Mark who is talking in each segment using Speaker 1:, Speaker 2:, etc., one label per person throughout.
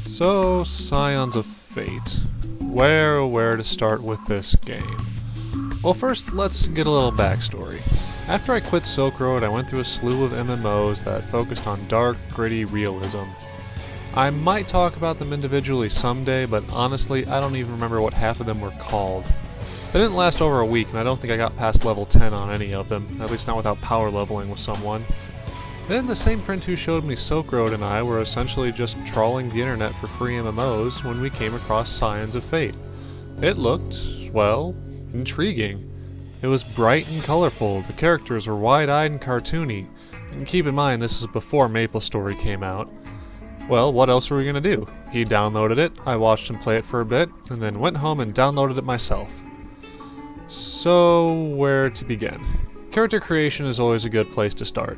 Speaker 1: So, Scions of Fate. Where to start with this game? Well, first, let's get a little backstory. After I quit Silk Road, I went through a slew of MMOs that focused on dark, gritty realism. I might talk about them individually someday, but honestly, I don't even remember what half of them were called. They didn't last over a week, and I don't think I got past level 10 on any of them, at least not without power leveling with someone. Then the same friend who showed me Silk Road and I were essentially just trawling the internet for free MMOs when we came across Scions of Fate. It looked, well, intriguing. It was bright and colorful, the characters were wide-eyed and cartoony, and keep in mind this is before MapleStory came out. Well, what else were we gonna do? He downloaded it, I watched him play it for a bit, and then went home and downloaded it myself. So, where to begin? Character creation is always a good place to start.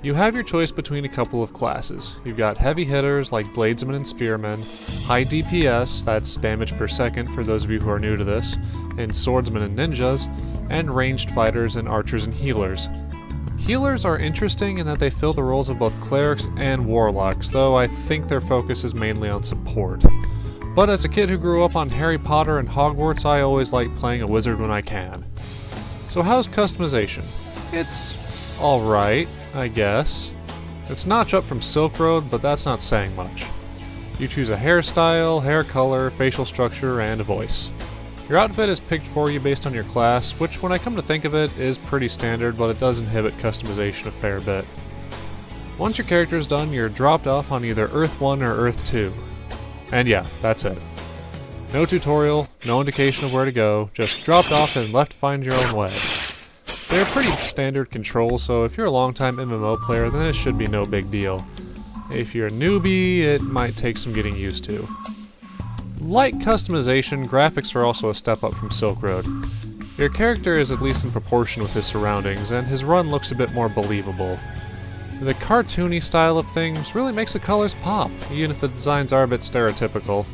Speaker 1: You have your choice between a couple of classes. You've got heavy hitters like bladesmen and spearmen, high DPS, that's damage per second for those of you who are new to this, and swordsmen and ninjas, and ranged fighters and archers and healers. Healers are interesting in that they fill the roles of both clerics and warlocks, though I think their focus is mainly on support. But as a kid who grew up on Harry Potter and Hogwarts, I always like playing a wizard when I can. So how's customization? It's alright, I guess. It's notch up from Silk Road, but that's not saying much. You choose a hairstyle, hair color, facial structure, and a voice. Your outfit is picked for you based on your class, which when I come to think of it is pretty standard, but it does inhibit customization a fair bit. Once your character is done, you're dropped off on either Earth 1 or Earth 2. And yeah, that's it. No tutorial, no indication of where to go, just dropped off and left to find your own way. They're pretty standard controls, so if you're a long-time MMO player, then it should be no big deal. If you're a newbie, it might take some getting used to. Like customization, graphics are also a step up from Silk Road. Your character is at least in proportion with his surroundings, and his run looks a bit more believable. The cartoony style of things really makes the colors pop, even if the designs are a bit stereotypical.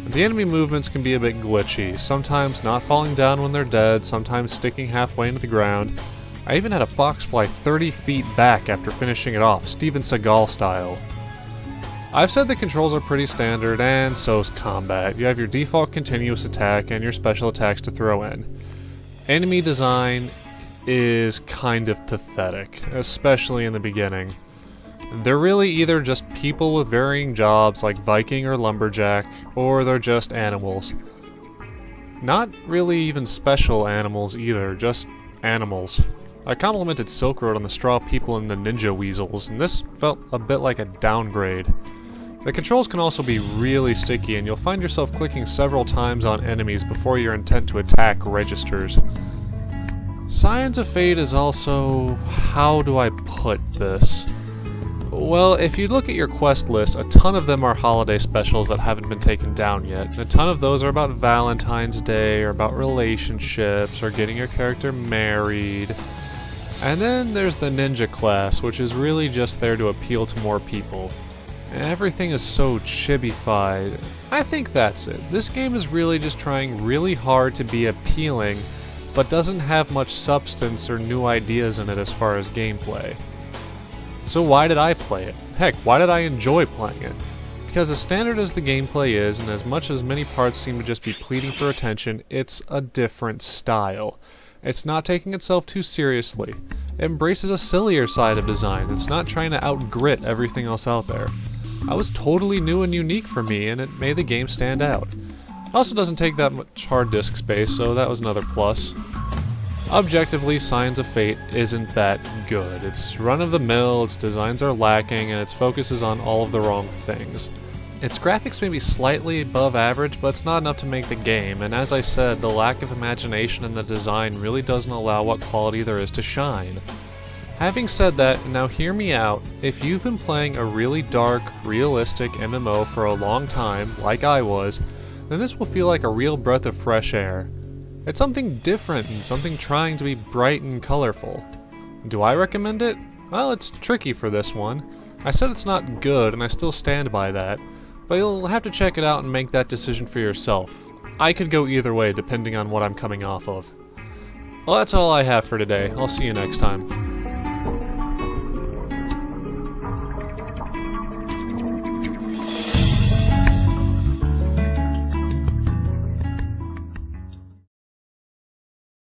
Speaker 1: The enemy movements can be a bit glitchy, sometimes not falling down when they're dead, sometimes sticking halfway into the ground. I even had a fox fly 30 feet back after finishing it off, Steven Seagal style. I've said the controls are pretty standard, and so's combat. You have your default continuous attack and your special attacks to throw in. Enemy design is kind of pathetic, especially in the beginning. They're really either just people with varying jobs like Viking or Lumberjack, or they're just animals. Not really even special animals either, just animals. I complimented Silk Road on the straw people and the ninja weasels, and this felt a bit like a downgrade. The controls can also be really sticky, and you'll find yourself clicking several times on enemies before your intent to attack registers. Scions of Fate is also... how do I put this? Well, if you look at your quest list, a ton of them are holiday specials that haven't been taken down yet. And a ton of those are about Valentine's Day, or about relationships, or getting your character married. And then there's the ninja class, which is really just there to appeal to more people. Everything is so chibi-fied. I think that's it. This game is really just trying really hard to be appealing, but doesn't have much substance or new ideas in it as far as gameplay. So why did I play it? Heck, why did I enjoy playing it? Because as standard as the gameplay is, and as much as many parts seem to just be pleading for attention, it's a different style. It's not taking itself too seriously. It embraces a sillier side of design. It's not trying to out-grit everything else out there. That was totally new and unique for me, and it made the game stand out. It also doesn't take that much hard disk space, so that was another plus. Objectively, Scions of Fate isn't that good. It's run-of-the-mill, its designs are lacking, and its focus is on all of the wrong things. Its graphics may be slightly above average, but it's not enough to make the game, and as I said, the lack of imagination in the design really doesn't allow what quality there is to shine. Having said that, now hear me out, if you've been playing a really dark, realistic MMO for a long time, like I was, then this will feel like a real breath of fresh air. It's something different and something trying to be bright and colorful. Do I recommend it? Well, it's tricky for this one. I said it's not good, and I still stand by that, but you'll have to check it out and make that decision for yourself. I could go either way depending on what I'm coming off of. Well, that's all I have for today. I'll see you next time.